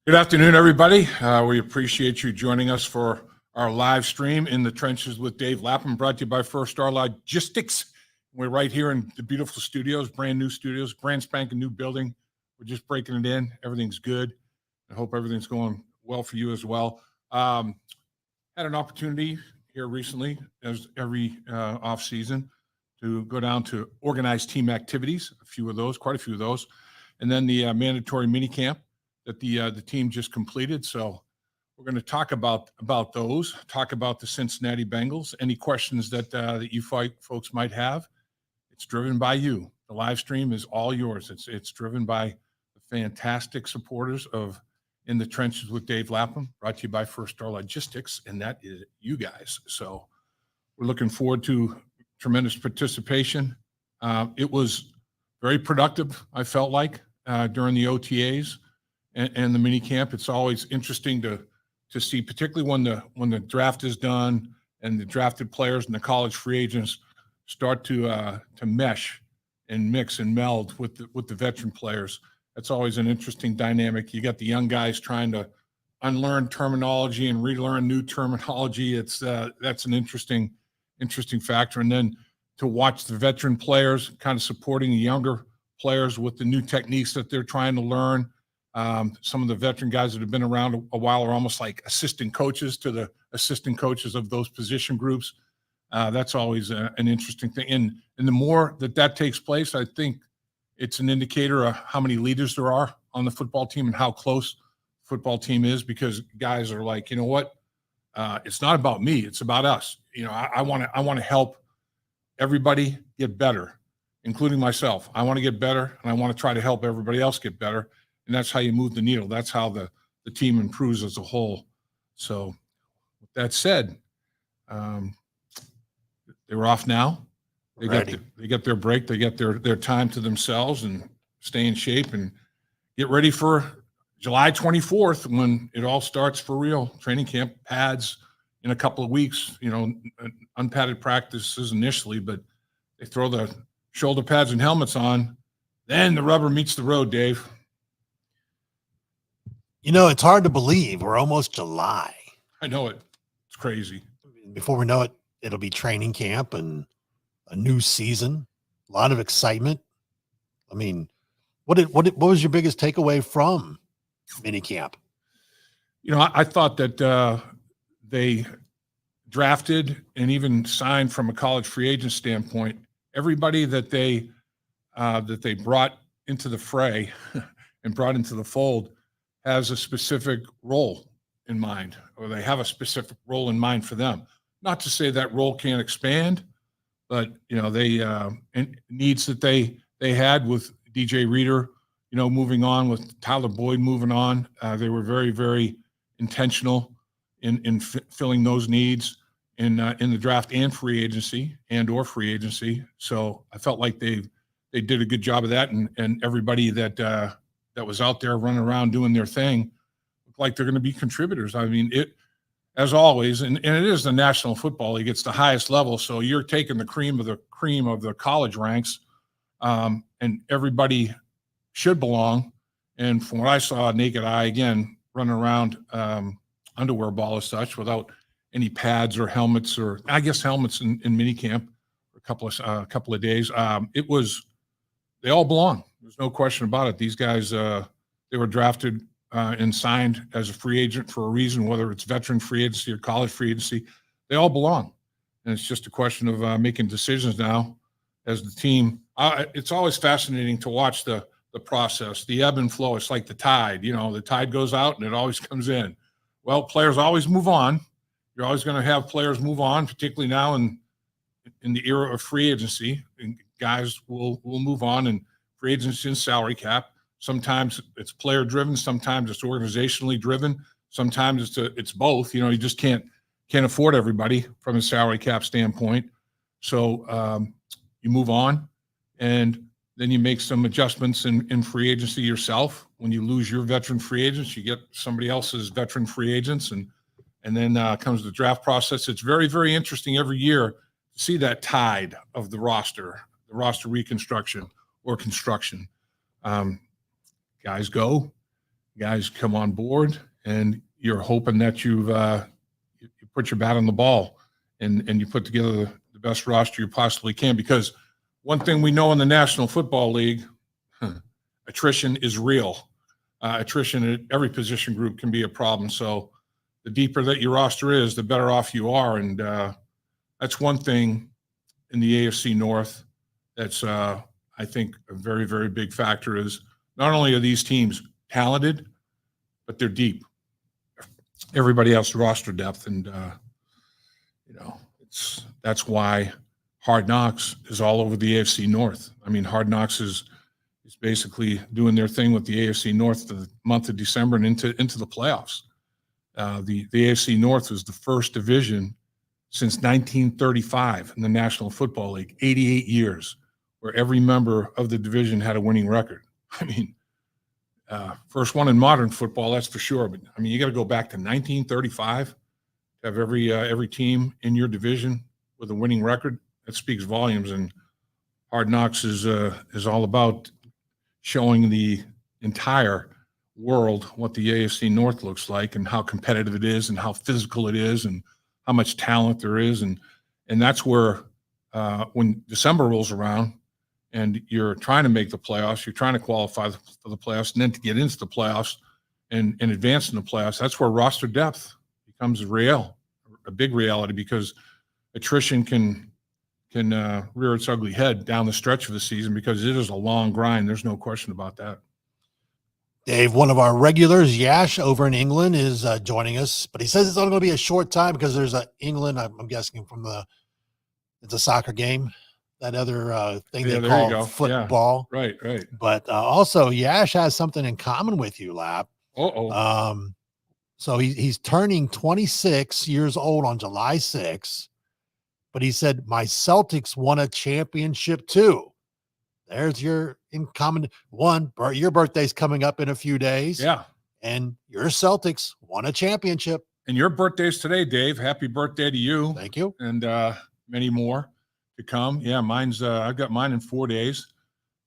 Good afternoon, everybody. We appreciate you joining us for our live stream in the trenches with Dave Lapham, brought to you by First Star Logistics. We're right here in the beautiful studios, brand new studios, brand spanking new building. We're just breaking it in. Everything's good. I hope everything's going well for you as well. Had an opportunity here recently, as every offseason, to go down to organized team activities, quite a few of those, and then the mandatory mini camp that the team just completed. So we're going to talk about those, talk about the Cincinnati Bengals. Any questions that you folks might have, it's driven by you. The live stream is all yours. It's driven by the fantastic supporters of In the Trenches with Dave Lapham, brought to you by First Star Logistics, and that is you guys. So we're looking forward to tremendous participation. It was very productive, I felt like, during the OTAs. And the mini camp. It's always interesting to see, particularly when the draft is done and the drafted players and the college free agents start to mesh and mix and meld with the veteran players. That's always an interesting dynamic. You got the young guys trying to unlearn terminology and relearn new terminology. That's an interesting factor. And then to watch the veteran players kind of supporting the younger players with the new techniques that they're trying to learn. Some of the veteran guys that have been around a while are almost like assistant coaches to the assistant coaches of those position groups. That's always an interesting thing. And the more that takes place, I think it's an indicator of how many leaders there are on the football team and how close the football team is, because guys are like, you know what? It's not about me. It's about us. You know, I want to help everybody get better, including myself. I want to get better, and I want to try to help everybody else get better. And that's how you move the needle. That's how the team improves as a whole. So with that said, they were off now. They got their break. They got their time to themselves and stay in shape and get ready for July 24th when it all starts for real. Training camp, pads in a couple of weeks, unpadded practices initially, but they throw the shoulder pads and helmets on. Then the rubber meets the road, Dave. It's hard to believe we're almost July. I know it. It's crazy. Before we know it, it'll be training camp and a new season. A lot of excitement. I mean, what was your biggest takeaway from mini camp? I thought that they drafted and even signed from a college free agent standpoint everybody that they brought into the fray and brought into the fold has a specific role in mind, or they have a specific role in mind for them. Not to say that role can't expand, but they needs that they had with DJ Reader, moving on, with Tyler Boyd moving on. They were very, very intentional in filling those needs in the draft and free agency or free agency. So I felt like they did a good job of that, and everybody that was out there running around doing their thing looked like they're going to be contributors. I mean, it, as always, and it is the National Football League. It's the highest level, so you're taking the cream of the college ranks, and everybody should belong. And from what I saw, naked eye, again, running around underwear ball as such, without any pads or helmets, or I guess helmets in minicamp for a couple of days. They all belong. There's no question about it. These guys, they were drafted and signed as a free agent for a reason, whether it's veteran free agency or college free agency. They all belong. And it's just a question of making decisions now as the team. It's always fascinating to watch the process, the ebb and flow. It's like the tide. The tide goes out and it always comes in. Well, players always move on. You're always going to have players move on, particularly now in the era of free agency. And guys will move on, and free agency and salary cap. Sometimes it's player driven, sometimes it's organizationally driven, sometimes it's both. You just can't afford everybody from a salary cap standpoint. So you move on, and then you make some adjustments in free agency yourself. When you lose your veteran free agents, you get somebody else's veteran free agents, and then comes the draft process. It's very, very interesting every year to see that tide of the roster reconstruction or construction. Guys go, guys come on board, and you're hoping that you put your bat on the ball and you put together the best roster you possibly can. Because one thing we know in the National Football League, attrition is real. Attrition at every position group can be a problem. So the deeper that your roster is, the better off you are. And that's one thing in the AFC North that's, I think, a very, very big factor is not only are these teams talented, but they're deep. Everybody else roster depth. And, that's why Hard Knocks is all over the AFC North. I mean, Hard Knocks is basically doing their thing with the AFC North the month of December and into the playoffs. The AFC North was the first division since 1935 in the National Football League, 88 years, where every member of the division had a winning record. I mean, first one in modern football, that's for sure. But I mean, you got to go back to 1935 to have every team in your division with a winning record. That speaks volumes. And Hard Knocks is all about showing the entire world what the AFC North looks like and how competitive it is and how physical it is and how much talent there is. And that's where when December rolls around and you're trying to make the playoffs, you're trying to qualify for the playoffs, and then to get into the playoffs and advance in the playoffs, that's where roster depth becomes a big reality, because attrition can rear its ugly head down the stretch of the season, because it is a long grind. There's no question about that. Dave, one of our regulars, Yash, over in England, is joining us, but he says it's only going to be a short time because there's England, I'm guessing it's a soccer game, that other thing they call football. Yeah. Right. But also, Yash has something in common with you, Lap. So he's turning 26 years old on July 6th, but he said, my Celtics won a championship too. There's your in common one. Your birthday's coming up in a few days. Yeah. And your Celtics won a championship. And your birthday's today, Dave. Happy birthday to you. Thank you. And many more to come. Yeah, I've got mine in 4 days,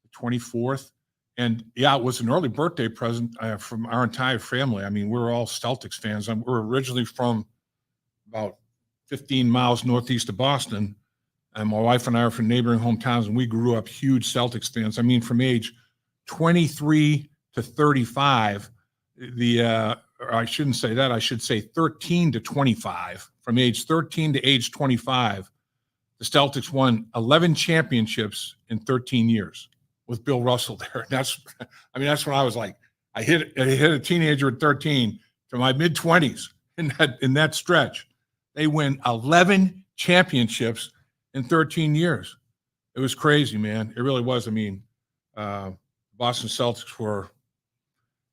the 24th. And yeah, it was an early birthday present from our entire family. I mean, we're all Celtics fans. We're originally from about 15 miles northeast of Boston. And my wife and I are from neighboring hometowns, and we grew up huge Celtics fans. I mean, from age 23 to 35, or I shouldn't say that. I should say 13 to 25. From age 13 to age 25, the Celtics won 11 championships in 13 years with Bill Russell there. That's when I was like, I hit a teenager at 13 to my mid-20s in that stretch. They win 11 championships in 13 years. It was crazy, man. It really was. I mean, Boston Celtics were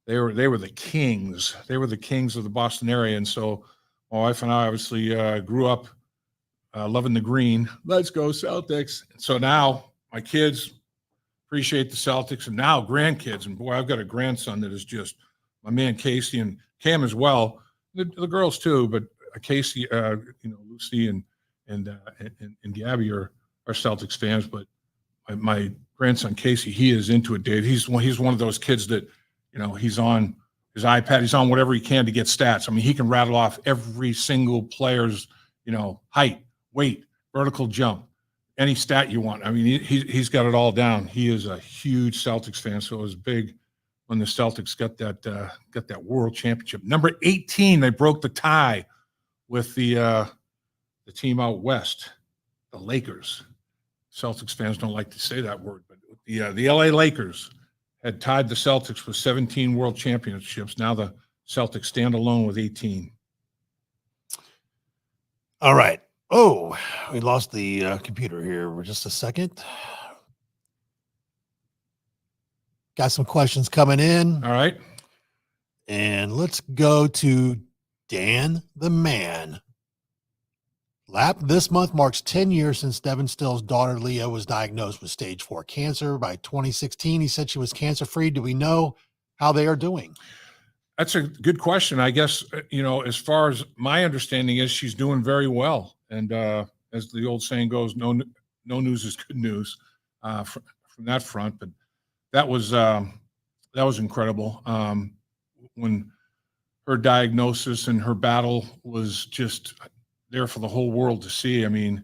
the kings. They were the kings of the Boston area. And so my wife and I obviously grew up loving the green. Let's go Celtics. And so now my kids appreciate the Celtics, and now grandkids. And boy, I've got a grandson that is just my man Casey, and Cam as well. The girls too, but Casey, Lucy and Gabby are Celtics fans. But my grandson Casey, he is into it, Dave. He's one of those kids that, he's on his iPad, he's on whatever he can to get stats. I mean, he can rattle off every single player's, height, weight, vertical jump, any stat you want. I mean, he's got it all down. He is a huge Celtics fan, so it was big when the Celtics got that world championship. Number 18, they broke the tie with the team out west, the Lakers. Celtics fans don't like to say that word, but the LA Lakers had tied the Celtics with 17 world championships. Now the Celtics stand alone with 18. All right. Oh, we lost the computer here for just a second. Got some questions coming in. All right. And let's go to Dan the Man. Lap, this month marks 10 years since Devin Still's daughter, Leah, was diagnosed with stage 4 cancer. By 2016, he said she was cancer-free. Do we know how they are doing? That's a good question. I guess, as far as my understanding is, she's doing very well. And as the old saying goes, no news is good news from that front. But that was incredible. when her diagnosis and her battle was just there for the whole world to see. I mean,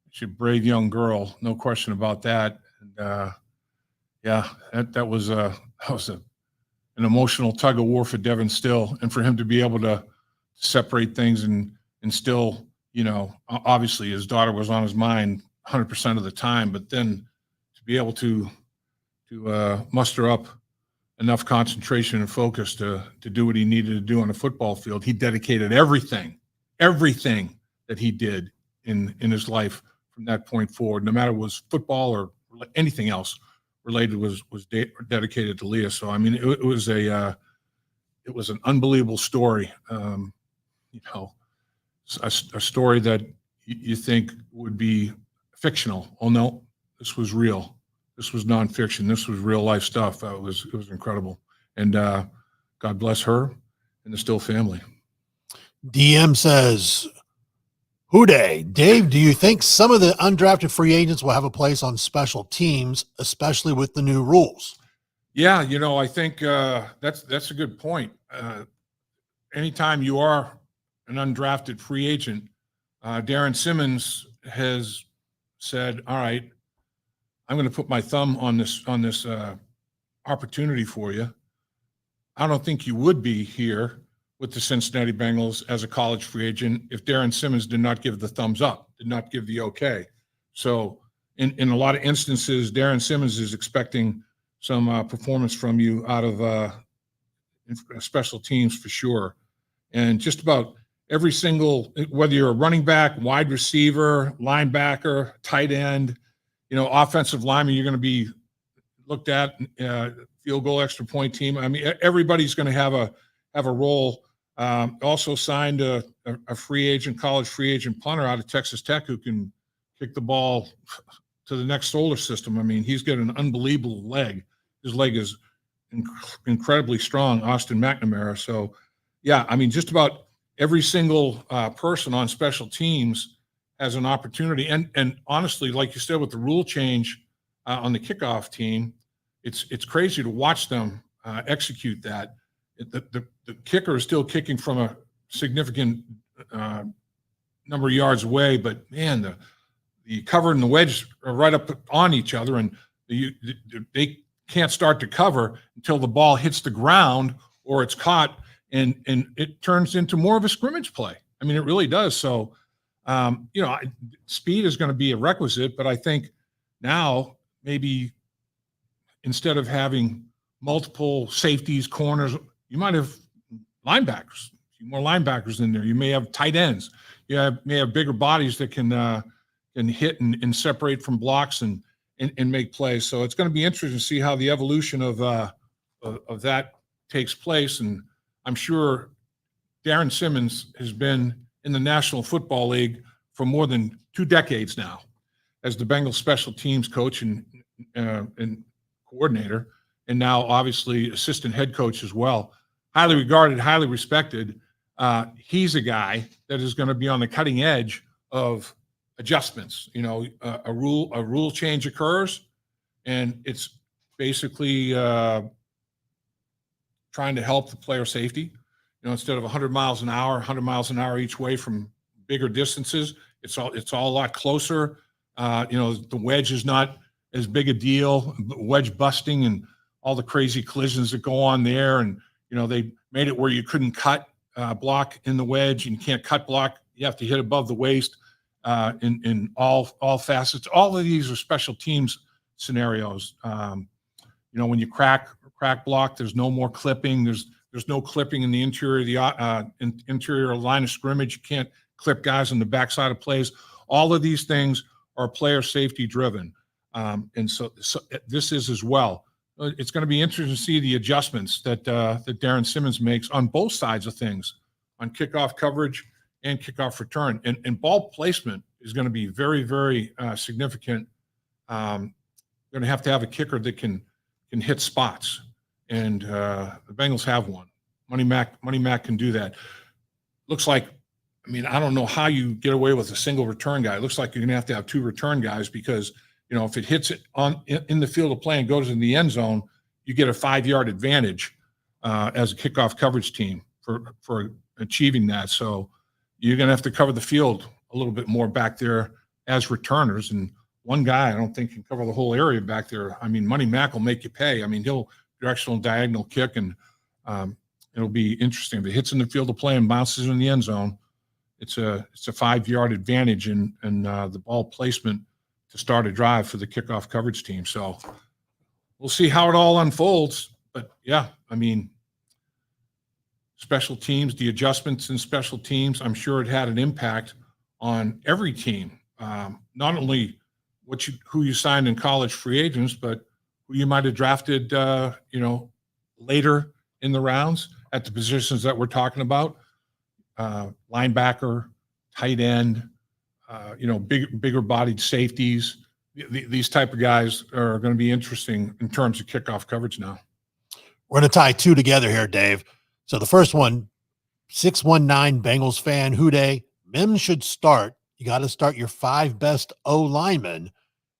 she's a brave young girl, no question about that. And yeah, that was an emotional tug of war for Devin Still, and for him to be able to separate things and still, obviously his daughter was on his mind 100% of the time, but then to be able to muster up enough concentration and focus to do what he needed to do on the football field. He dedicated everything that he did in his life from that point forward, no matter it was football or anything else related, was dedicated to Leah. So I mean, it was an unbelievable story. A story that you think would be fictional. Oh no, this was real. This was nonfiction. This was real life stuff. It was incredible. And God bless her and the Still family. DM says, Houday, Dave, do you think some of the undrafted free agents will have a place on special teams, especially with the new rules? Yeah, I think that's a good point. Anytime you are an undrafted free agent, Darren Simmons has said, all right, I'm going to put my thumb on this opportunity for you. I don't think you would be here with the Cincinnati Bengals as a college free agent if Darren Simmons did not give the thumbs up, did not give the okay. So in a lot of instances, Darren Simmons is expecting some performance from you out of special teams for sure. And just about every single, whether you're a running back, wide receiver, linebacker, tight end, offensive lineman, you're going to be looked at, field goal, extra point team. I mean, everybody's going to have a role. Also signed a free agent, college free agent punter out of Texas Tech who can kick the ball to the next solar system. I mean, he's got an unbelievable leg. His leg is incredibly strong, Austin McNamara. So, yeah, I mean, just about every single person on special teams has an opportunity. And honestly, like you said, with the rule change on the kickoff team, it's crazy to watch them execute that. The kicker is still kicking from a significant number of yards away, but man, the cover and the wedge are right up on each other, and they can't start to cover until the ball hits the ground or it's caught, and it turns into more of a scrimmage play. I mean, it really does. So, speed is going to be a requisite, but I think now maybe instead of having multiple safeties, corners, you might have linebackers, more linebackers in there. You may have tight ends. You may have bigger bodies that can hit and separate from blocks and make plays. So it's going to be interesting to see how the evolution of that takes place. And I'm sure Darren Simmons has been in the National Football League for more than 2 decades now as the Bengals special teams coach and coordinator, and now obviously assistant head coach as well. Highly regarded, highly respected. He's a guy that is going to be on the cutting edge of adjustments. A rule change occurs, and it's basically trying to help the player safety. Instead of 100 miles an hour each way from bigger distances, it's all a lot closer. The wedge is not as big a deal. Wedge busting and all the crazy collisions that go on there, and they made it where you couldn't cut block in the wedge, and you can't cut block. You have to hit above the waist in all facets. All of these are special teams scenarios. When you crack block, there's no more clipping. There's no clipping in the interior of the interior line of scrimmage. You can't clip guys on the backside of plays. All of these things are player safety driven, and so this is as well. It's going to be interesting to see the adjustments that Darren Simmons makes on both sides of things, on kickoff coverage and kickoff return. And ball placement is going to be very, very significant. Going to have a kicker that can hit spots, and the Bengals have one. Money Mac can do that. Looks like, I don't know how you get away with a single return guy. It looks like you're going to have 2 return guys because if it hits it in the field of play and goes in the end zone, you get a 5-yard advantage as a kickoff coverage team for achieving that. So you're going to have to cover the field a little bit more back there as returners. And one guy, I don't think, can cover the whole area back there. I mean, Money Mac will make you pay. I mean, he'll directional diagonal kick, and it'll be interesting. If it hits in the field of play and bounces in the end zone, it's a 5-yard advantage in the ball placement to start a drive for the kickoff coverage team. So we'll see how it all unfolds. But, yeah, I mean, special teams, the adjustments in special teams, I'm sure it had an impact on every team, not only who you signed in college free agents, but who you might have drafted, later in the rounds at the positions that we're talking about, linebacker, tight end, bigger bodied safeties. These type of guys are going to be interesting in terms of kickoff coverage now. We're going to tie two together here, Dave. So the first one, 619 Bengals fan, Houday, Mims should start. You got to start your 5 best O linemen.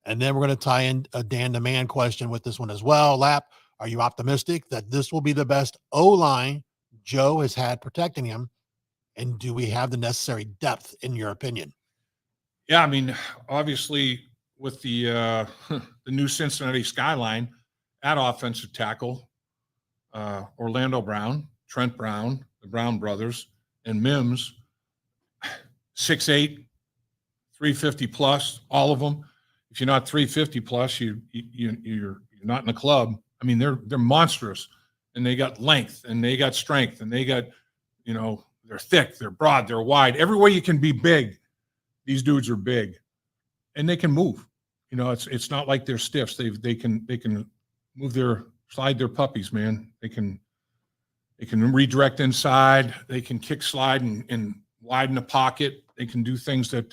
And then we're going to tie in a Dan the Man question with this one as well. Lap, are you optimistic that this will be the best O line Joe has had protecting him? And do we have the necessary depth, in your opinion? Yeah, I mean, obviously with the the new Cincinnati skyline at offensive tackle, Orlando Brown, Trent Brown, the Brown brothers, and Mims, 6'8", 350 plus, all of them. If you're not 350 plus, you're not in the club. I mean, they're monstrous, and they got length, and they got strength, and they got, they're thick, they're broad, they're wide. Every way you can be big, these dudes are big, and they can move. It's not like they're stiffs. They can move slide their puppies, man. They can redirect inside. They can kick, slide, and widen the pocket. They can do things that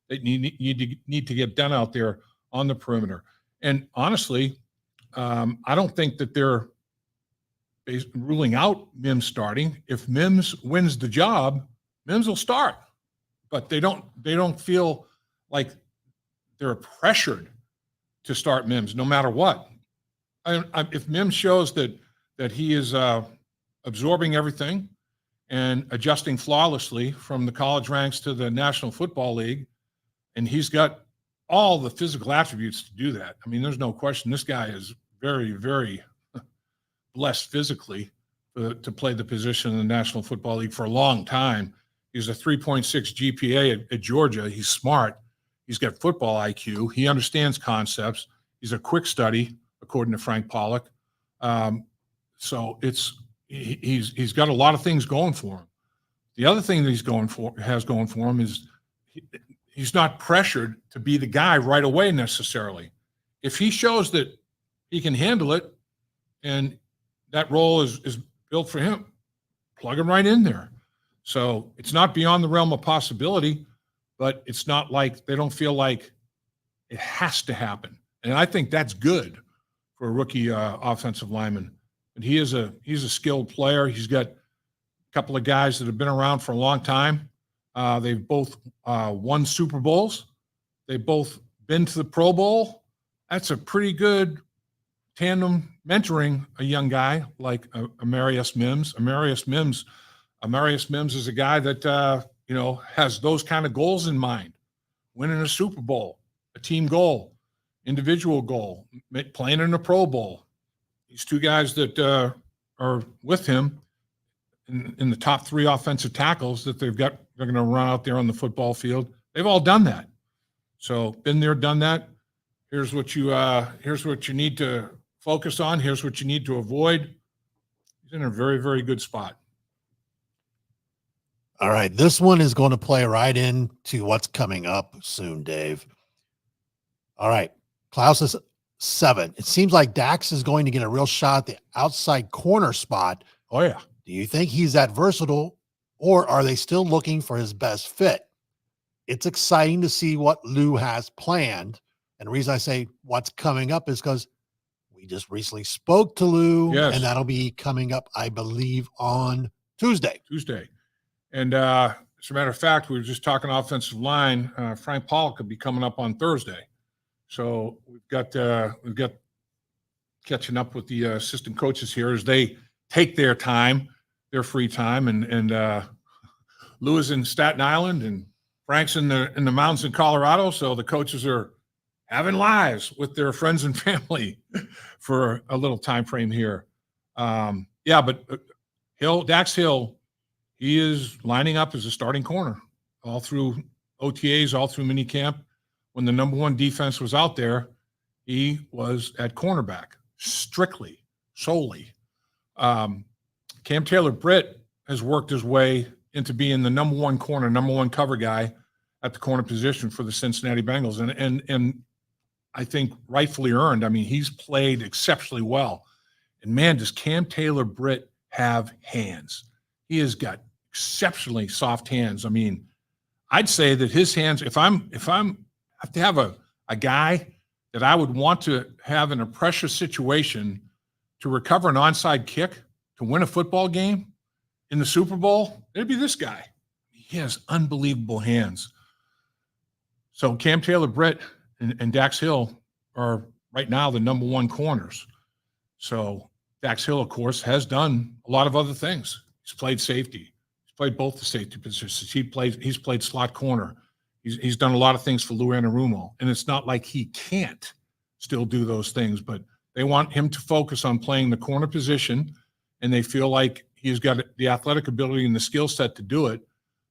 they need to get done out there on the perimeter. And honestly, I don't think that they're ruling out Mims starting. If Mims wins the job, Mims will start. But they don't feel like they're pressured to start Mims no matter what. If Mims shows that he is absorbing everything and adjusting flawlessly from the college ranks to the National Football League, and he's got all the physical attributes to do that. I mean, there's no question. This guy is very, very blessed physically to play the position in the National Football League for a long time. He's a 3.6 GPA at Georgia. He's smart. He's got football IQ. He understands concepts. He's a quick study, according to Frank Pollock. So he's got a lot of things going for him. The other thing that has going for him is he's not pressured to be the guy right away necessarily. If he shows that he can handle it and that role is built for him, plug him right in there. So it's not beyond the realm of possibility, but it's not like they don't feel like it has to happen. And I think that's good for a rookie offensive lineman. But he's a skilled player. He's got a couple of guys that have been around for a long time. They've both won Super Bowls. They've both been to the Pro Bowl. That's a pretty good tandem mentoring a young guy like Amarius Mims. Amarius Mims is a guy that has those kind of goals in mind: winning a Super Bowl, a team goal, individual goal, playing in a Pro Bowl. These two guys that are with him in the top 3 offensive tackles that they're going to run out there on the football field. They've all done that. So been there, done that. Here's what you need to focus on. Here's what you need to avoid. He's in a very, very good spot. All right. This one is going to play right into what's coming up soon, Dave. All right. Klaus is 7. It seems like Dax is going to get a real shot at the outside corner spot. Oh, yeah. Do you think he's that versatile, or are they still looking for his best fit? It's exciting to see what Lou has planned. And the reason I say what's coming up is because we just recently spoke to Lou, yes, and that'll be coming up, I believe, on Tuesday. And as a matter of fact, we were just talking offensive line. Frank Pollock could be coming up on Thursday. So we've got catching up with the assistant coaches here as they take their time, their free time, and Lou is in Staten Island and Frank's in the mountains in Colorado, so the coaches are having lives with their friends and family for a little time frame here. But Dax Hill, he is lining up as a starting corner all through OTAs, all through minicamp. When the number one defense was out there, he was at cornerback, strictly, solely. Cam Taylor-Britt has worked his way into being the number one corner, number one cover guy at the corner position for the Cincinnati Bengals. And I think rightfully earned. I mean, he's played exceptionally well. And man, does Cam Taylor-Britt have hands. He has got exceptionally soft hands. I mean, I'd say that his hands, if I have to have a guy that I would want to have in a pressure situation to recover an onside kick to win a football game in the Super Bowl, it'd be this guy. He has unbelievable hands. So Cam Taylor-Britt and Dax Hill are right now the number one corners. So Dax Hill, of course, has done a lot of other things. He's played safety. He's played both the safety positions. He's played slot corner. He's done a lot of things for Lou Anarumo. And it's not like he can't still do those things, but they want him to focus on playing the corner position, and they feel like he's got the athletic ability and the skill set to do it.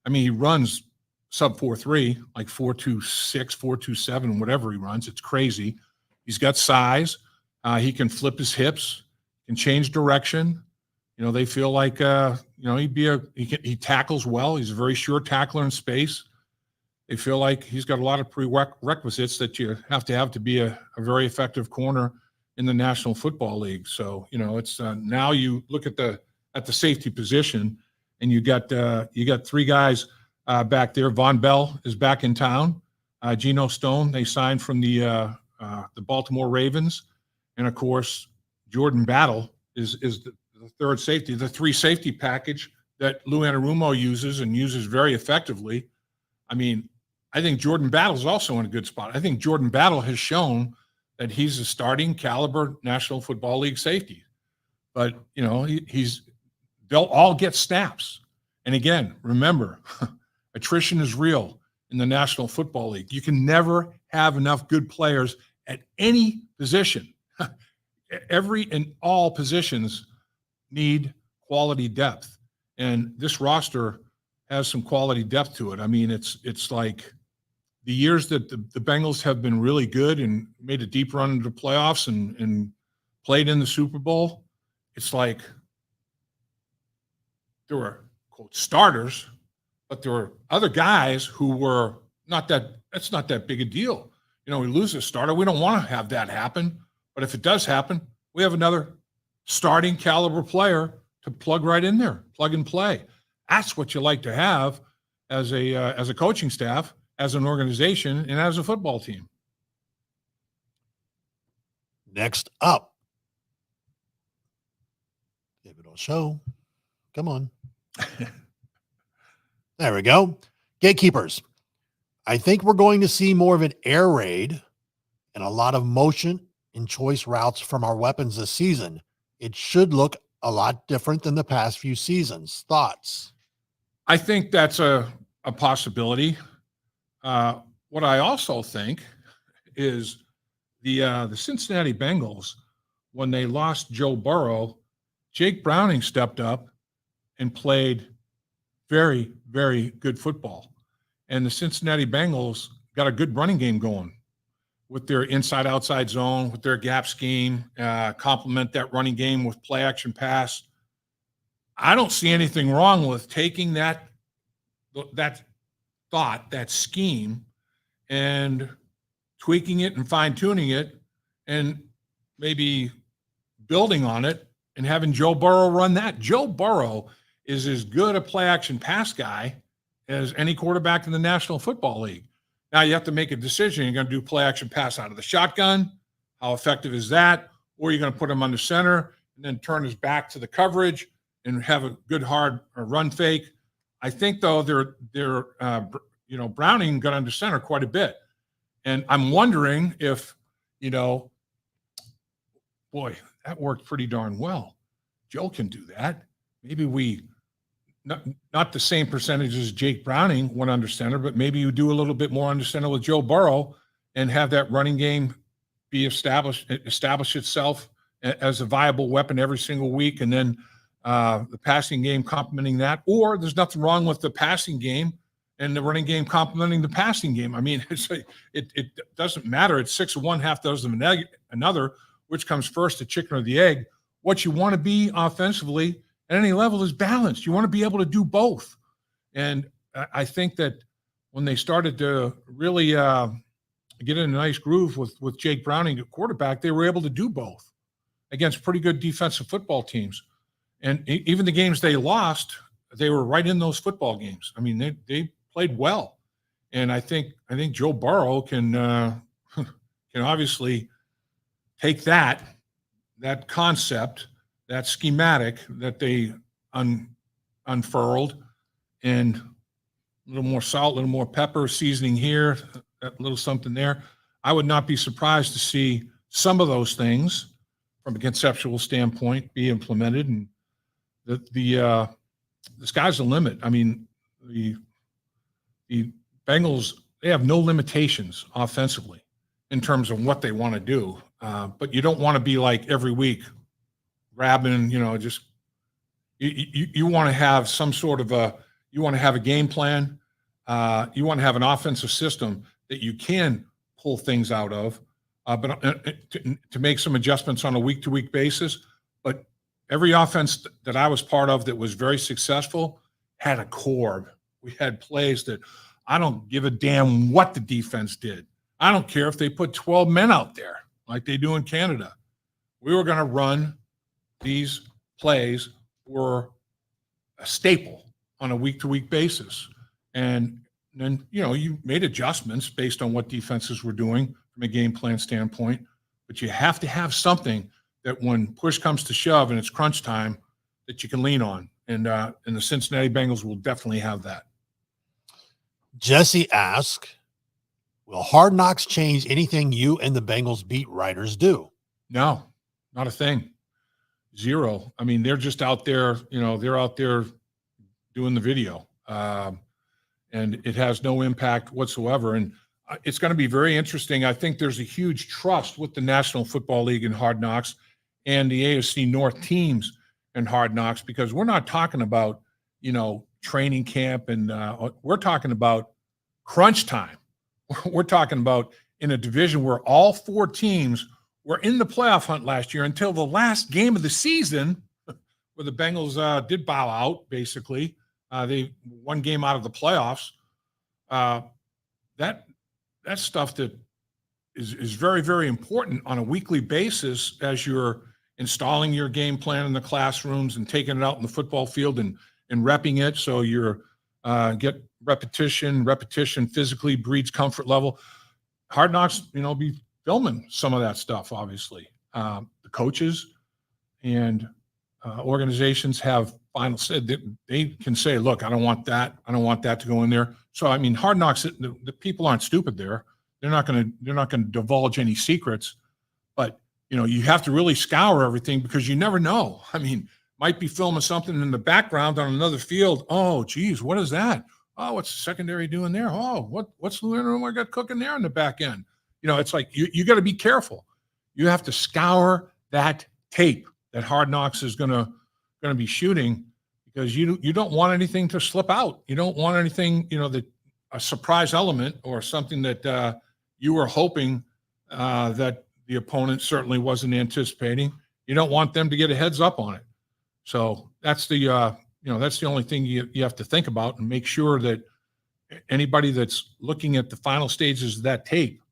I mean, he runs sub 4.3, like 4.26, 4.27, whatever he runs. It's crazy. He's got size. He can flip his hips, can change direction. You know, they feel like, he tackles well. He's a very sure tackler in space. They feel like he's got a lot of prerequisites that you have to be a very effective corner in the National Football League. So, it's now you look at the safety position, and you got three guys back there. Von Bell is back in town. Geno Stone, they signed from the Baltimore Ravens. And, of course, Jordan Battle is the third safety, the three safety package that Lou Anarumo uses and uses very effectively. I mean, I think Jordan Battle is also in a good spot. I think Jordan Battle has shown that he's a starting caliber National Football League safety. But, they'll all get snaps. And again, remember, attrition is real in the National Football League. You can never have enough good players at any position. Every and all positions need quality depth. And this roster has some quality depth to it. I mean, it's like the years that the Bengals have been really good and made a deep run into the playoffs and played in the Super Bowl, it's like there were, quote, starters, but there were other guys who were that's not that big a deal. We lose a starter. We don't want to have that happen. But if it does happen, we have another starting caliber player to plug right in there, plug and play. That's what you like to have as a coaching staff, as an organization, and as a football team. Next up, give it a show. Come on. There we go. Gatekeepers. I think we're going to see more of an air raid and a lot of motion and choice routes from our weapons this season. It should look a lot different than the past few seasons. Thoughts? I think that's a possibility. What I also think is the Cincinnati Bengals, when they lost Joe Burrow, Jake Browning stepped up and played very, very good football. And the Cincinnati Bengals got a good running game going with their inside-outside zone, with their gap scheme, complement that running game with play-action pass. I don't see anything wrong with taking that thought, that scheme, and tweaking it and fine-tuning it and maybe building on it and having Joe Burrow run that. Joe Burrow is as good a play-action pass guy as any quarterback in the National Football League. Now you have to make a decision. You're going to do play-action pass out of the shotgun. How effective is that? Or you're going to put him under center and then turn his back to the coverage and have a good hard run fake. I think, though, Browning got under center quite a bit. And I'm wondering if, boy, that worked pretty darn well. Joe can do that. Maybe we not the same percentage as Jake Browning went under center, but maybe you do a little bit more under center with Joe Burrow and have that running game be establish itself as a viable weapon every single week, and then the passing game complementing that. Or there's nothing wrong with the passing game and the running game complementing the passing game. I mean, it doesn't matter. It's 6 of one, half dozen of another. Which comes first, the chicken or the egg? What you want to be offensively at any level is balanced. You want to be able to do both. And I think that when they started to really get in a nice groove with Jake Browning at quarterback, they were able to do both against pretty good defensive football teams. And even the games they lost, they were right in those football games. I mean, they played well. And I think Joe Burrow can obviously take that concept, that schematic that they unfurled, and a little more salt, a little more pepper, seasoning here, a little something there. I would not be surprised to see some of those things from a conceptual standpoint be implemented, and the sky's the limit. I mean, the Bengals, they have no limitations offensively in terms of what they want to do. But you don't want to be like every week grabbing, just you want to have some sort of you want to have a game plan. You want to have an offensive system that you can pull things out of, but to make some adjustments on a week-to-week basis. But every offense that I was part of that was very successful had a core. We had plays that I don't give a damn what the defense did. I don't care if they put 12 men out there like they do in Canada. We were going to run these plays were a staple on a week-to-week basis. And then, you made adjustments based on what defenses were doing from a game plan standpoint. But you have to have something that when push comes to shove and it's crunch time, that you can lean on. And the Cincinnati Bengals will definitely have that. Jesse asks, will Hard Knocks change anything you and the Bengals beat writers do? No, not a thing. Zero. I mean, they're just out there, they're out there doing the video. And it has no impact whatsoever. And it's going to be very interesting. I think there's a huge trust with the National Football League and Hard Knocks and the AFC North teams and Hard Knocks, because we're not talking about, training camp, and we're talking about crunch time. We're talking about in a division where all 4 teams were in the playoff hunt last year until the last game of the season, where the Bengals did bow out, basically. They one game out of the playoffs. That's stuff that is very, very important on a weekly basis as you're installing your game plan in the classrooms and taking it out in the football field and repping it. So you're get repetition physically breeds comfort level. Hard Knocks, be filming some of that stuff, obviously. The coaches and organizations have final say. They can say, look, I don't want that. I don't want that to go in there. So, I mean, Hard Knocks, the people aren't stupid there. They're not going to divulge any secrets, but you have to really scour everything, because you never know. I mean, might be filming something in the background on another field. Oh, geez, what is that? Oh, what's the secondary doing there? Oh, what's the living room I got cooking there in the back end? It's like you got to be careful. You have to scour that tape that Hard Knocks is going to be shooting, because you don't want anything to slip out. You don't want anything, that a surprise element or something that you were hoping that the opponent certainly wasn't anticipating. You don't want them to get a heads up on it. So that's the that's the only thing you have to think about, and make sure that anybody that's looking at the final stages of that tape,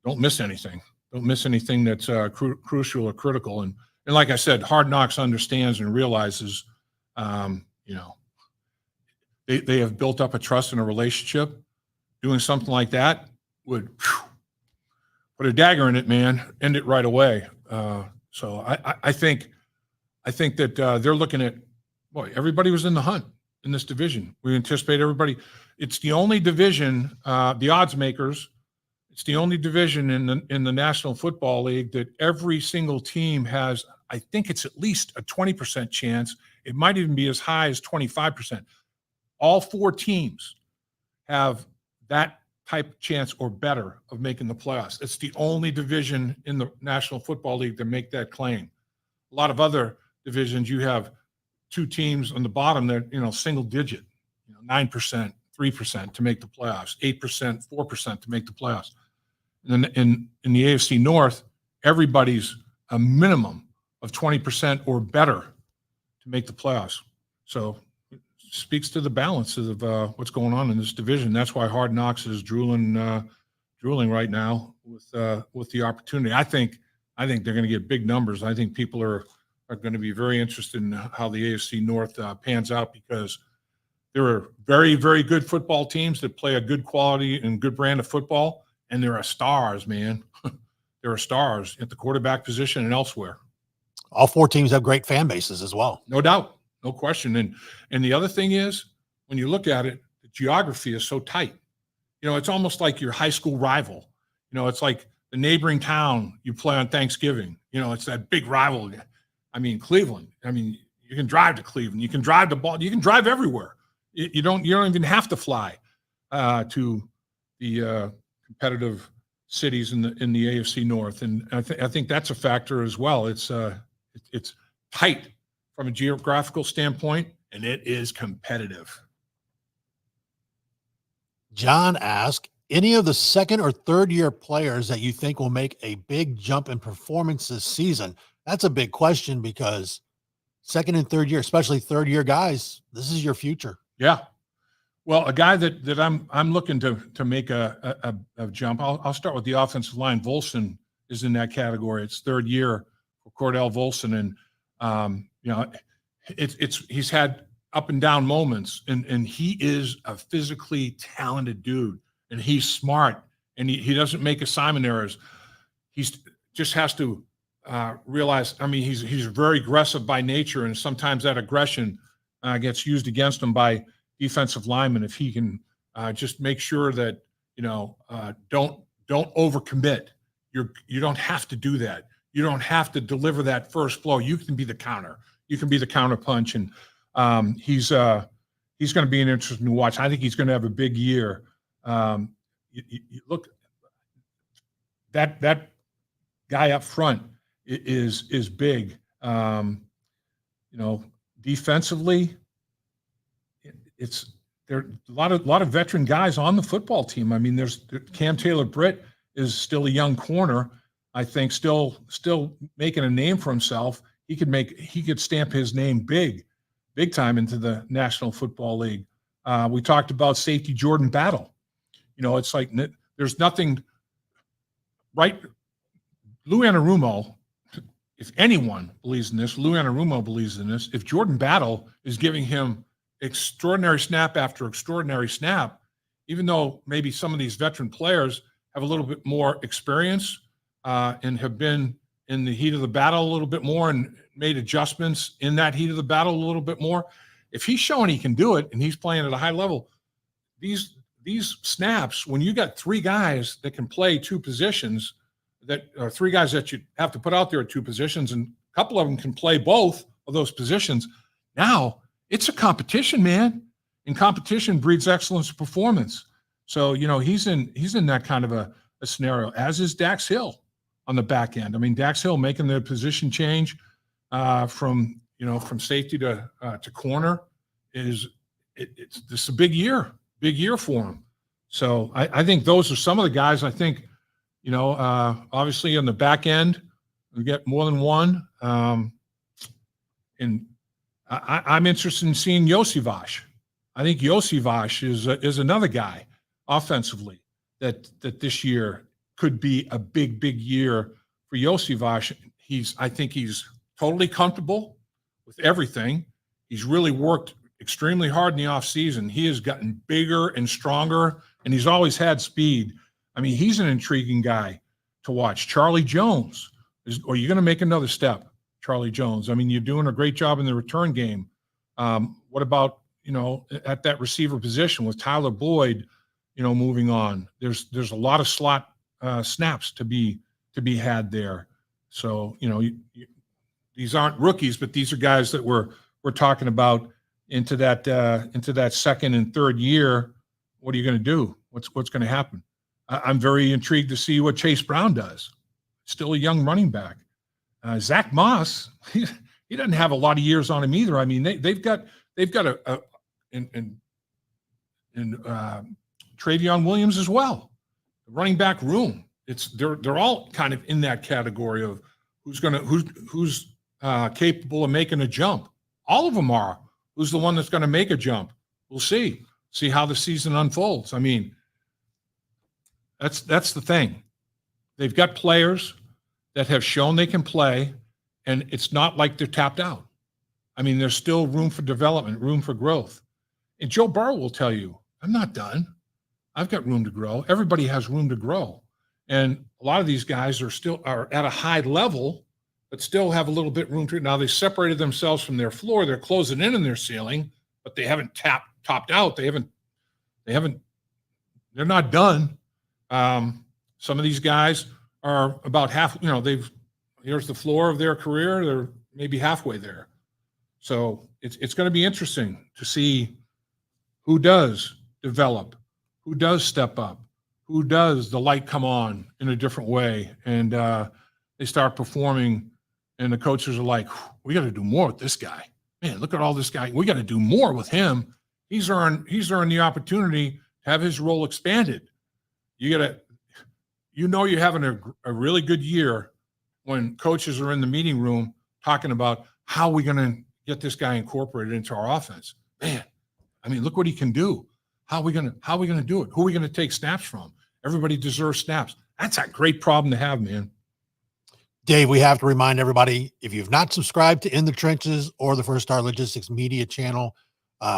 don't miss anything. Don't miss anything that's crucial or critical. And like I said, Hard Knocks understands and realizes, they have built up a trust and a relationship. Doing something like that would put a dagger in it, man. End it right away. So I think that they're looking at, everybody was in the hunt in this division. We anticipate everybody. It's the only division, the odds makers, It's the only division in the National Football League that every single team has, I think it's at least a 20% chance. It might even be as high as 25%. All 4 teams have that type of chance or better of making the playoffs. It's the only division in the National Football League to make that claim. A lot of other divisions, you have 2 teams on the bottom that, single digit, 9%, 3% to make the playoffs, 8%, 4% to make the playoffs. And then in the AFC North, everybody's a minimum of 20% or better to make the playoffs. So it speaks to the balance of what's going on in this division. That's why Hard Knocks is drooling right now with the opportunity. I think they're going to get big numbers. I think people are going to be very interested in how the AFC North pans out, because there are very, very good football teams that play a good quality and good brand of football. And there are stars, man. There are stars at the quarterback position and elsewhere. All 4 teams have great fan bases as well. No doubt. No question. And the other thing is, when you look at it, the geography is so tight. It's almost like your high school rival. It's like the neighboring town you play on Thanksgiving. It's that big rival. I mean, Cleveland. I mean, you can drive to Cleveland. You can drive to Baltimore. You can drive everywhere. You don't even have to fly to the competitive cities in the AFC North, and I think that's a factor as well. It's tight from a geographical standpoint, and it is competitive. John asked, any of the 2nd or 3rd year players that you think will make a big jump in performance this season? That's a big question, because 2nd and 3rd year, especially 3rd year guys, this is your future. Yeah. Well, a guy that I'm looking to make a jump. I'll start with the offensive line. Volson is in that category. It's 3rd year for Cordell Volson, and he's had up and down moments, and he is a physically talented dude, and he's smart, and he doesn't make assignment errors. He's just has to realize. I mean, he's very aggressive by nature, and sometimes that aggression gets used against him by defensive linemen. If he can just make sure that don't overcommit. You don't have to do that. You don't have to deliver that first blow. You can be the counter. You can be the counter punch, and he's going to be an interesting to watch. I think he's going to have a big year. You look, that guy up front is big. Defensively, there are a lot of veteran guys on the football team. I mean, there's Cam Taylor-Britt is still a young corner. I think still making a name for himself. He could stamp his name big time into the National Football League. We talked about safety Jordan Battle. It's like there's nothing right. Lou Anarumo, if anyone believes in this, Lou Anarumo believes in this. If Jordan Battle is giving him extraordinary snap after extraordinary snap, even though maybe some of these veteran players have a little bit more experience and have been in the heat of the battle a little bit more and made adjustments in that heat of the battle a little bit more. If he's showing he can do it and he's playing at a high level, these snaps, when you got 3 guys that can play 2 positions, that are 3 guys that you have to put out there at 2 positions, and a couple of them can play both of those positions. Now it's a competition, man, and competition breeds excellence of performance. So, he's in that kind of a scenario, as is Dax Hill on the back end. I mean, Dax Hill making the position change from safety to corner this is a big year for him. So I think those are some of the guys. I think, obviously on the back end, we get more than one. And I'm interested in seeing Josivash. I think Josivash is another guy offensively that this year could be a big year for Josivash. I think he's totally comfortable with everything. He's really worked extremely hard in the offseason. He has gotten bigger and stronger, and he's always had speed. I mean, he's an intriguing guy to watch. Charlie Jones, are you going to make another step, Charlie Jones? I mean, you're doing a great job in the return game. What about, at that receiver position with Tyler Boyd, moving on? There's a lot of slot snaps to be had there. So, these aren't rookies, but these are guys that we're talking about into that second and third year. What are you going to do? What's going to happen? I'm very intrigued to see what Chase Brown does. Still a young running back. Zach Moss, he doesn't have a lot of years on him either. I mean, they've got and Travion Williams as well. The running back room. They're all kind of in that category of who's capable of making a jump. All of them are. Who's the one that's going to make a jump? We'll see. See how the season unfolds. I mean, that's the thing. They've got players that have shown they can play, and it's not like they're tapped out. I mean, there's still room for development, room for growth. And Joe Burrow will tell you, I'm not done. I've got room to grow. Everybody has room to grow. And a lot of these guys are at a high level, but still have a little bit room to. Now they separated themselves from their floor. They're closing in on their ceiling, but they haven't topped out. They're not done. Some of these guys are about half, here's the floor of their career. They're maybe halfway there. So it's going to be interesting to see who does develop, who does step up, who does the light come on in a different way. And they start performing, and the coaches are like, we got to do more with this guy. Man, look at all this guy. We got to do more with him. He's earned the opportunity to have his role expanded. You're having a really good year when coaches are in the meeting room talking about how we're going to get this guy incorporated into our offense. Man, I mean, look what he can do. How are we going to do it? Who are we going to take snaps from? Everybody deserves snaps. That's a great problem to have, man. Dave, we have to remind everybody, if you've not subscribed to In the Trenches or the First Star Logistics Media channel,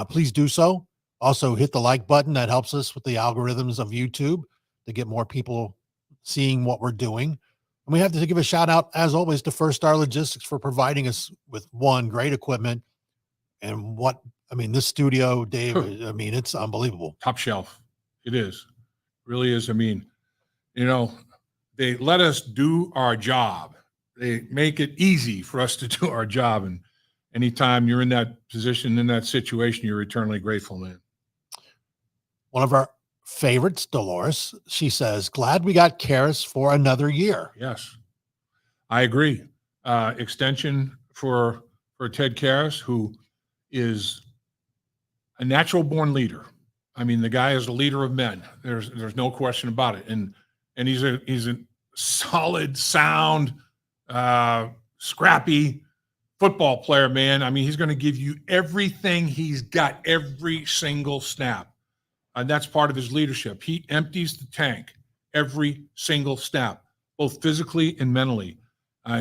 please do so. Also, hit the like button. That helps us with the algorithms of YouTube to get more people seeing what we're doing. And we have to give a shout out, as always, to First Star Logistics for providing us with great equipment. And this studio, Dave, it's unbelievable. Top shelf. It is. Really is. I mean, they let us do our job. They make it easy for us to do our job. And anytime you're in that position, in that situation, you're eternally grateful, man. One of our favorites, Dolores, she says, glad we got Karras for another year. Yes, I agree. Extension for Ted Karras, who is a natural born leader. I mean, the guy is a leader of men. There's no question about it. And he's a solid, sound, scrappy football player, man. I mean, he's going to give you everything he's got every single snap. And that's part of his leadership. He empties the tank every single snap, both physically and mentally.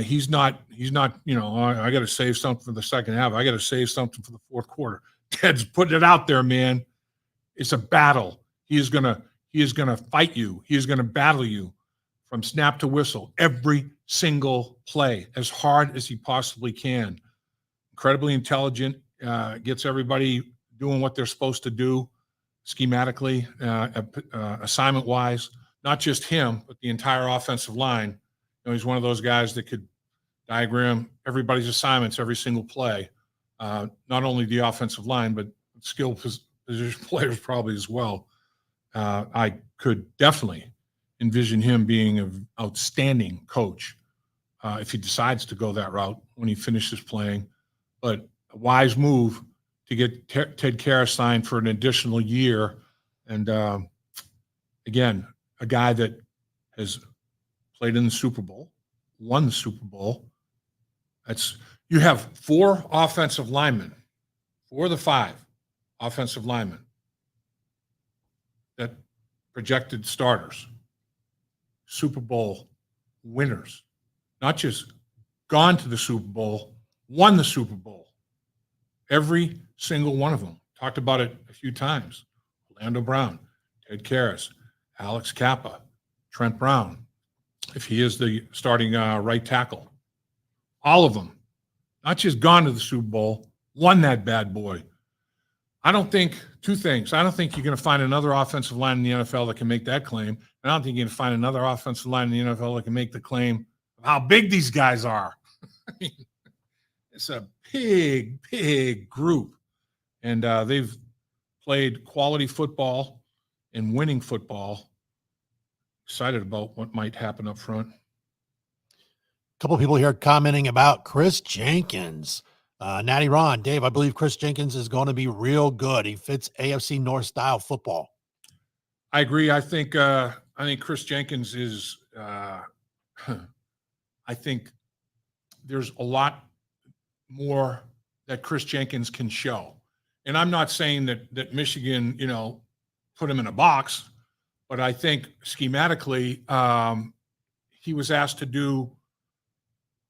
He's not, I got to save something for the second half. I got to save something for the fourth quarter. Ted's putting it out there, man. It's a battle. He is going to fight you. He is going to battle you from snap to whistle every single play as hard as he possibly can. Incredibly intelligent, gets everybody doing what they're supposed to do schematically, assignment-wise. Not just him, but the entire offensive line. He's one of those guys that could diagram everybody's assignments every single play. Not only the offensive line, but skilled position players probably as well. I could definitely envision him being an outstanding coach if he decides to go that route when he finishes playing. But a wise move to get Ted Karras signed for an additional year. And again, a guy that has played in the Super Bowl, won the Super Bowl. You have 4 offensive linemen, 4 of the 5 offensive linemen that projected starters, Super Bowl winners, not just gone to the Super Bowl, won the Super Bowl. Every single one of them. Talked about it a few times. Orlando Brown, Ted Karras, Alex Kappa, Trent Brown, if he is the starting right tackle. All of them. Not just gone to the Super Bowl, won that bad boy. I don't think two things. I don't think you're going to find another offensive line in the NFL that can make that claim. And I don't think you're going to find another offensive line in the NFL that can make the claim of how big these guys are. I mean, it's a big, big group. And they've played quality football and winning football. Excited about what might happen up front. A couple of people here commenting about Chris Jenkins. Natty Ron, Dave, I believe Chris Jenkins is going to be real good. He fits AFC North style football. I agree. I think Chris Jenkins is. I think there's a lot more that Chris Jenkins can show, and I'm not saying that Michigan, put him in a box, but I think schematically, he was asked to do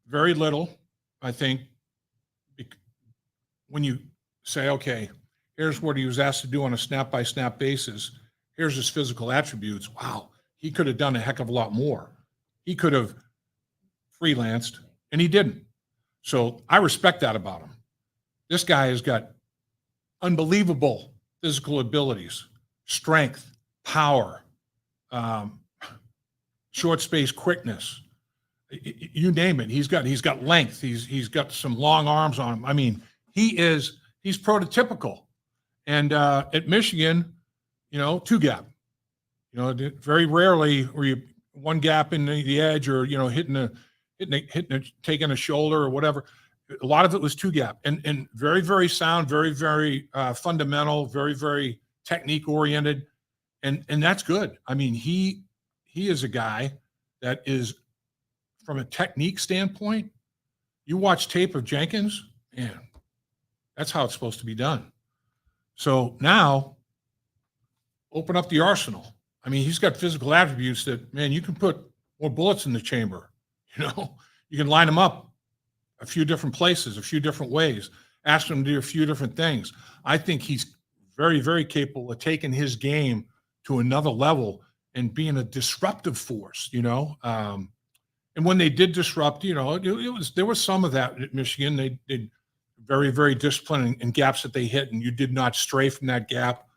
very little. I think when you say, okay, here's what he was asked to do on a snap-by-snap basis, here's his physical attributes. Wow, he could have done a heck of a lot more. He could have freelanced, and he didn't. So I respect that about him. This guy has got unbelievable physical abilities, strength, power, short space quickness. You name it. He's got length. He's got some long arms on him. I mean, he's prototypical. And at Michigan, two gap. Very rarely were you one gap in the edge or taking a shoulder or whatever. A lot of it was two gap and very, very sound, very, very fundamental, very, very technique oriented, and that's good. I mean, he is a guy that is, from a technique standpoint, you watch tape of Jenkins, man, that's how it's supposed to be done. So now, open up the arsenal. I mean, he's got physical attributes that, man, you can put more bullets in the chamber. You can line him up a few different places, a few different ways, ask him to do a few different things. I think he's very, very capable of taking his game to another level and being a disruptive force, And when they did disrupt, there was some of that at Michigan. They did very, very disciplined in gaps that they hit, and you did not stray from that gap.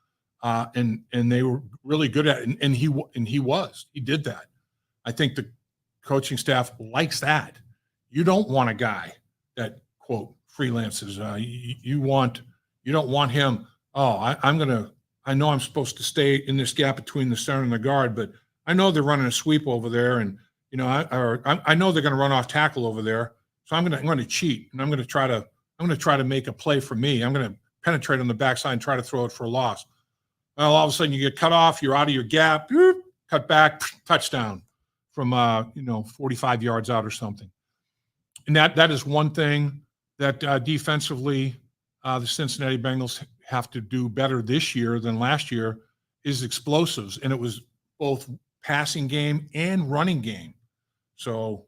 And they were really good at it. And he did that. I think the coaching staff likes that. You don't want a guy that, quote, freelances. You don't want him. Oh, I know I'm supposed to stay in this gap between the center and the guard, but I know they're running a sweep over there, and I know they're going to run off tackle over there, so I'm going to cheat, and I'm going to try to make a play for me. I'm going to penetrate on the backside and try to throw it for a loss. Well, all of a sudden you get cut off, you're out of your gap, cut back, touchdown from 45 yards out or something. And that is one thing that defensively the Cincinnati Bengals have to do better this year than last year is explosives, and it was both passing game and running game. So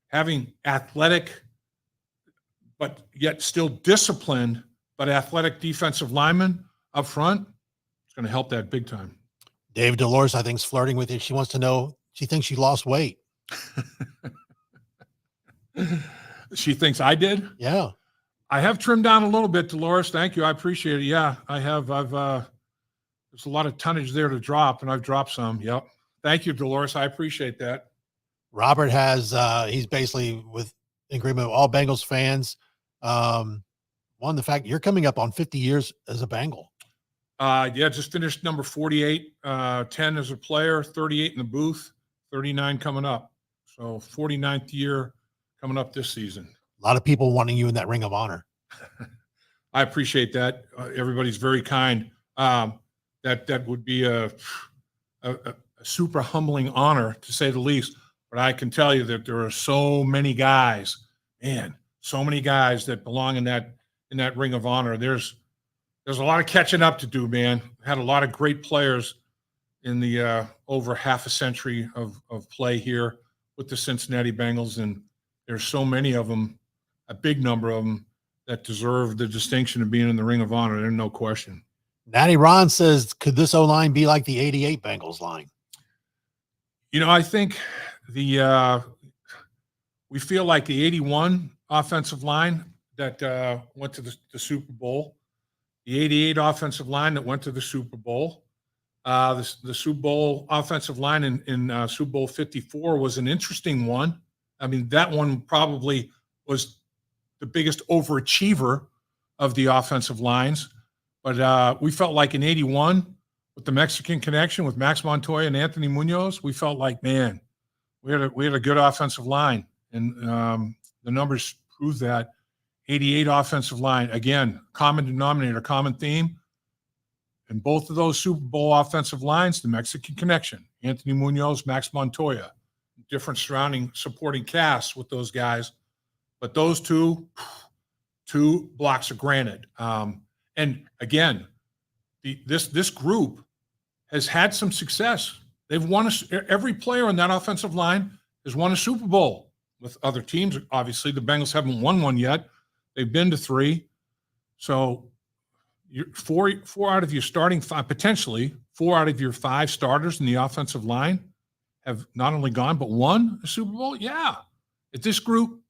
having athletic, but yet still disciplined, but athletic defensive linemen up front, it's going to help that big time. Dave Dolores, I think, is flirting with you. She wants to know, she thinks she lost weight. She thinks I did? Yeah. I have trimmed down a little bit, Dolores. Thank you. I appreciate it. Yeah, I have. There's a lot of tonnage there to drop, and I've dropped some. Yep. Thank you, Dolores. I appreciate that. Robert has, he's basically in agreement with all Bengals fans. One, the fact you're coming up on 50 years as a Bengal. Yeah, just finished number 48, 10 as a player, 38 in the booth, 39 coming up. So 49th year coming up this season. A lot of people wanting you in that Ring of Honor. I appreciate that. Everybody's very kind. That would be a super humbling honor, to say the least. But I can tell you that there are so many guys, so many guys that belong in that Ring of Honor. There's a lot of catching up to do, man. Had a lot of great players in the over half a century of play here with the Cincinnati Bengals, and there's so many of them, a big number of them, that deserve the distinction of being in the Ring of Honor. There's no question. Natty Ron says, could this O-line be like the 88 Bengals line? I think we feel like the 81 offensive line that went to the Super Bowl the 88 offensive line that went to the Super Bowl. The Super Bowl offensive line in Super Bowl 54 was an interesting one. I mean, that one probably was the biggest overachiever of the offensive lines. But we felt like in 81, with the Mexican connection with Max Montoya and Anthony Munoz, we felt like, man, we had a good offensive line. And the numbers prove that. 88 offensive line, again, common denominator, common theme. And both of those Super Bowl offensive lines, the Mexican connection, Anthony Munoz, Max Montoya, different surrounding supporting casts with those guys. But those two blocks of granite. And again, this group has had some success. They've won every player on that offensive line has won a Super Bowl with other teams. Obviously, the Bengals haven't won one yet. They've been to 3. So you're four out of your starting 5, potentially 4 out of your 5 starters in the offensive line have not only gone but won a Super Bowl. Yeah, if this group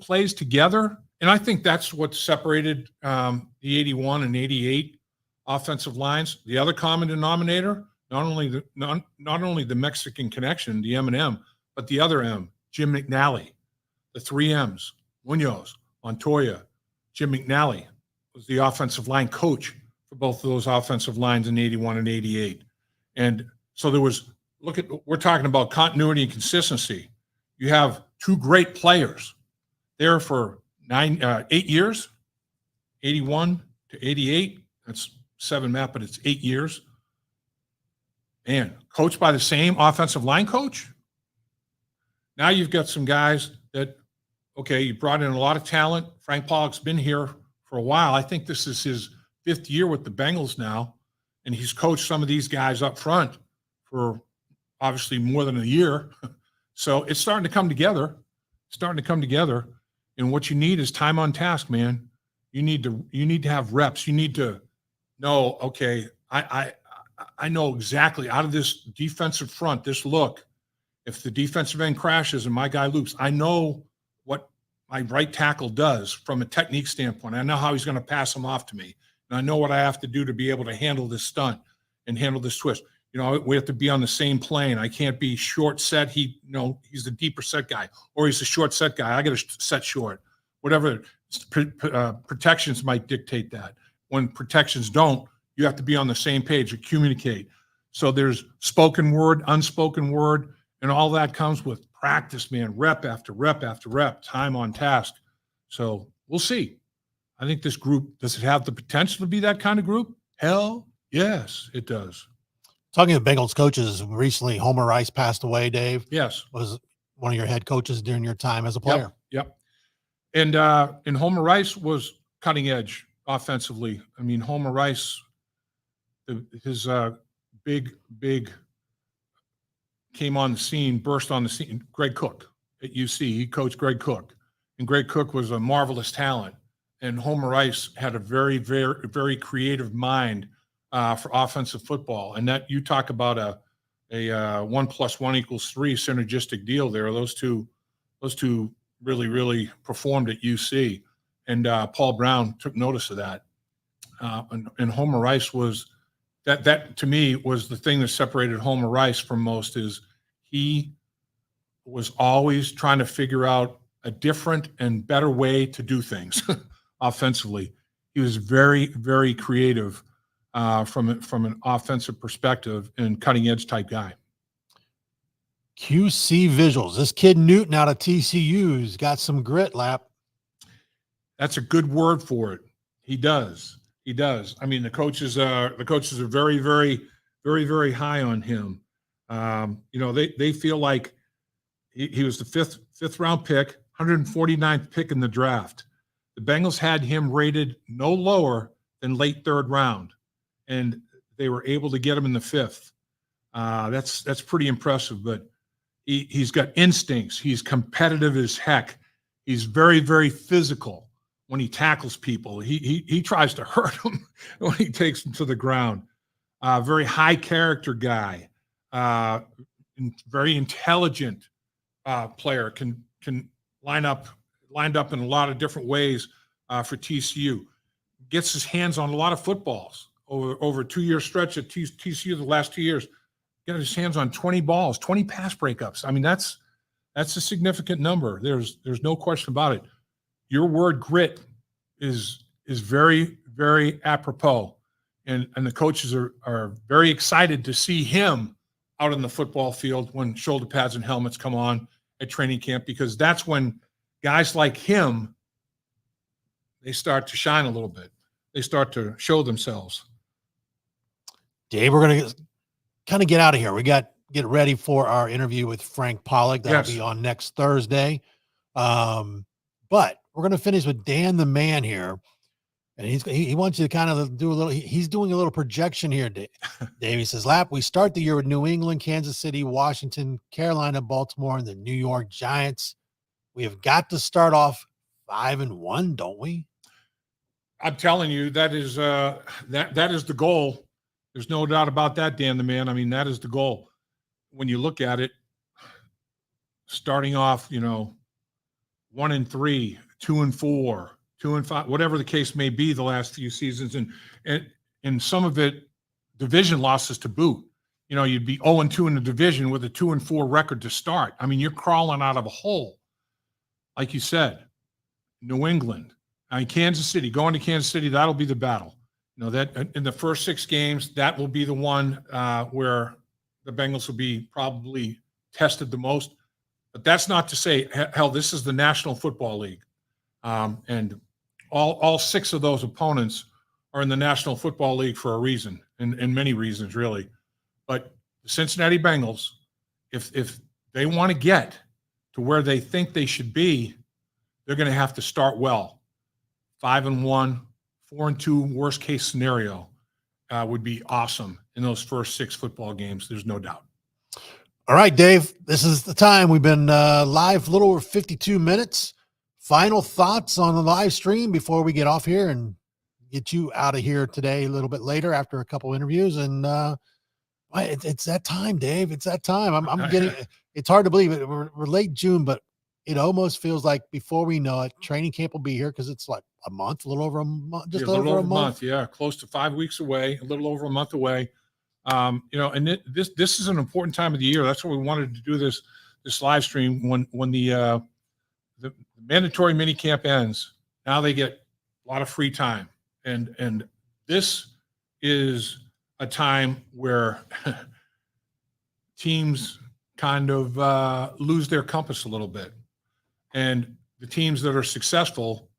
plays together, and I think that's what separated the 81 and 88 offensive lines. The other common denominator, not only the Mexican connection, the M&M, but the other M, Jim McNally, the 3 M's, Munoz, Montoya. Jim McNally was the offensive line coach for both of those offensive lines in 81 and 88. And so we're talking about continuity and consistency. You have 2 great players there for 8 years, 81 to 88. That's 7 math, but it's 8 years. And coached by the same offensive line coach. Now you've got some guys that, okay, you brought in a lot of talent. Frank Pollock's been here for a while. I think this is his 5th year with the Bengals now, and he's coached some of these guys up front for obviously more than a year. So it's starting to come together. And what you need is time on task, man. You need to have reps. You need to know, okay, I know exactly out of this defensive front, this look, if the defensive end crashes and my guy loops, I know what my right tackle does from a technique standpoint. I know how he's going to pass him off to me. And I know what I have to do to be able to handle this stunt and handle this twist. You know, we have to be on the same plane. I can't be short set. He's the deeper set guy, or he's the short set guy. I got to set short. Whatever protections might dictate that. When protections don't, you have to be on the same page to communicate. So there's spoken word, unspoken word, and all that comes with practice, man, rep after rep after rep, time on task. So we'll see. I think this group, does it have the potential to be that kind of group? Hell, yes, it does. Talking of Bengals coaches, recently Homer Rice passed away, Dave. Yes. Was one of your head coaches during your time as a player. Yep. And Homer Rice was cutting edge offensively. I mean, Homer Rice, his big came on the scene, burst on the scene. Greg Cook at UC. He coached Greg Cook. And Greg Cook was a marvelous talent. And Homer Rice had a very, very, very creative mind for offensive football. And that you talk about a 1 + 1 = 3 synergistic deal there. Those two really, really performed at UC. And Paul Brown took notice of that. And Homer Rice was that to me was the thing that separated Homer Rice from most, is he was always trying to figure out a different and better way to do things offensively. He was very, very creative from an offensive perspective and cutting edge type guy. QC Visuals. This kid Newton out of TCU's got some grit, Lap. That's a good word for it. He does. I mean, the coaches are very, very, very, very high on him. They feel like he was the fifth round pick, 149th pick in the draft. The Bengals had him rated no lower than late 3rd round, and they were able to get him in the 5th. That's pretty impressive. But he's got instincts. He's competitive as heck. He's very, very physical. When he tackles people, he tries to hurt them when he takes them to the ground. Very high character guy, very intelligent player. Can lined up in a lot of different ways for TCU. gets his hands on a lot of footballs over a 2-year stretch at TCU the last 2 years. Got his hands on 20 balls, 20 pass breakups. I mean, that's a significant number. There's no question about it. Your word grit is very, very apropos. And the coaches are very excited to see him out on the football field when shoulder pads and helmets come on at training camp, because that's when guys like him, they start to shine a little bit. They start to show themselves. Dave, we're going to kind of get out of here. We got get ready for our interview with Frank Pollock. That'll be on next Thursday. But we're going to finish with Dan the Man here. And he wants you to kind of do a little, he's doing a little projection here, Dave. He says, Lap, we start the year with New England, Kansas City, Washington, Carolina, Baltimore, and the New York Giants. We have got to start off 5-1, don't we? I'm telling you, that is that is the goal. There's no doubt about that, Dan the Man. I mean, that is the goal. When you look at it, starting off, 1-3, 2-4, 2-5, whatever the case may be, the last few seasons, and some of it division losses to boot. You'd be 0-2 in the division with a 2-4 record to start. I mean, you're crawling out of a hole, like you said. New England, Kansas City, going to Kansas City, that'll be the battle. That in the first 6 games, that will be the one where the Bengals will be probably tested the most. But that's not to say, hell, this is the National Football League. And all 6 of those opponents are in the National Football League for a reason, and many reasons, really. But the Cincinnati Bengals, if they want to get to where they think they should be, they're going to have to start well. 5-1, 4-2, worst case scenario would be awesome in those first 6 football games. There's no doubt. All right, Dave, this is the time. We've been live a little over 52 minutes. Final thoughts on the live stream before we get off here and get you out of here today a little bit later after a couple interviews. And it's that time, Dave. It's that time. I'm getting. It's hard to believe it. We're late June, but it almost feels like before we know it, training camp will be here because it's like a month, a little over a month, just over a month. Yeah, close to 5 weeks away, a little over a month away. And this is an important time of the year. That's why we wanted to do this live stream when the mandatory mini camp ends. Now they get a lot of free time, and this is a time where teams kind of lose their compass a little bit, and the teams that are successful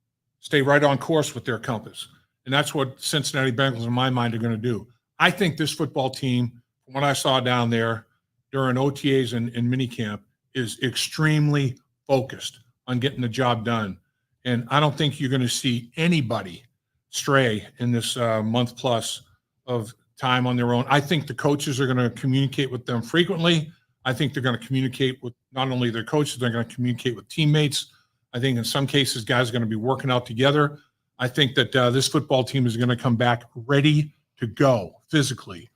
stay right on course with their compass, and that's what Cincinnati Bengals, in my mind, are going to do. I think this football team, from what I saw down there during OTAs and minicamp, is extremely focused on getting the job done. And I don't think you're going to see anybody stray in this month plus of time on their own. I think the coaches are going to communicate with them frequently. I think they're going to communicate with not only their coaches, they're going to communicate with teammates. I think in some cases, guys are going to be working out together. I think that this football team is going to come back ready to go physically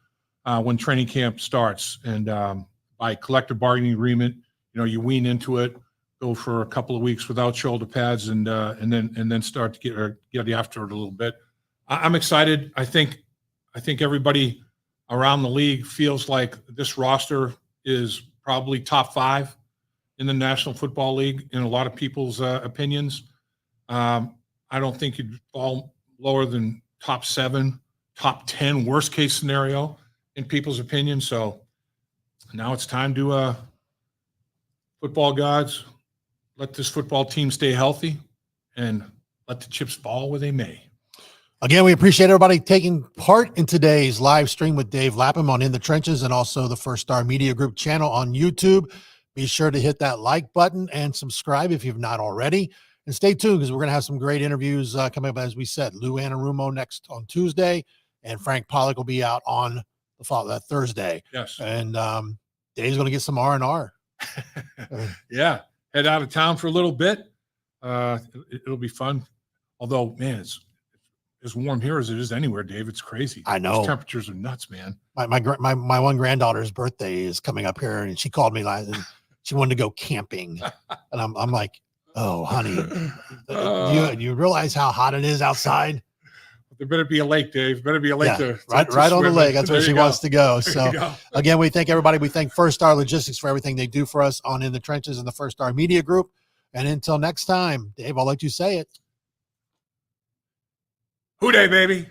when training camp starts. And by collective bargaining agreement, you wean into it, go for a couple of weeks without shoulder pads, and then start to get after it a little bit. I'm excited. I think everybody around the league feels like this roster is probably top 5 in the National Football League in a lot of people's opinions. I don't think you'd fall lower than top 7, top 10, worst case scenario in people's opinions. So now it's time to football gods, let this football team stay healthy and let the chips fall where they may. Again, we appreciate everybody taking part in today's live stream with Dave Lapham on In the Trenches and also the First Star Media Group channel on YouTube. Be sure to hit that like button and subscribe if you've not already. And stay tuned because we're going to have some great interviews coming up. As we said, Lou Anarumo next on Tuesday, and Frank Pollock will be out on that Thursday. Yes. And Dave's going to get some R&R. Yeah. Head out of town for a little bit. It'll be fun. Although, man, it's as warm here as it is anywhere, Dave. It's crazy. I know. These temperatures are nuts, man. My one granddaughter's birthday is coming up here, and she called me last, and she wanted to go camping. And I'm like, oh, honey, do you realize how hot it is outside? There better be a lake, Dave. Better be a lake to right on the lake. That's where she wants to go. There So you go. again, we thank everybody. We thank First Star Logistics for everything they do for us on In the Trenches and the First Star Media Group. And until next time, Dave, I'll let you say it. Hooday, baby.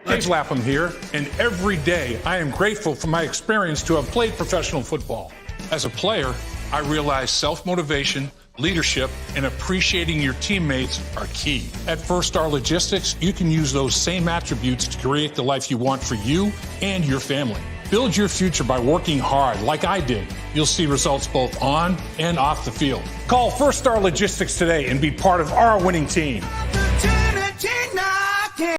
Dave Lapham here, and every day I am grateful for my experience to have played professional football. As a player, I realized self-motivation, leadership, and appreciating your teammates are key. At First Star Logistics, you can use those same attributes to create the life you want for you and your family. Build your future by working hard like I did. You'll see results both on and off the field. Call First Star Logistics today and be part of our winning team.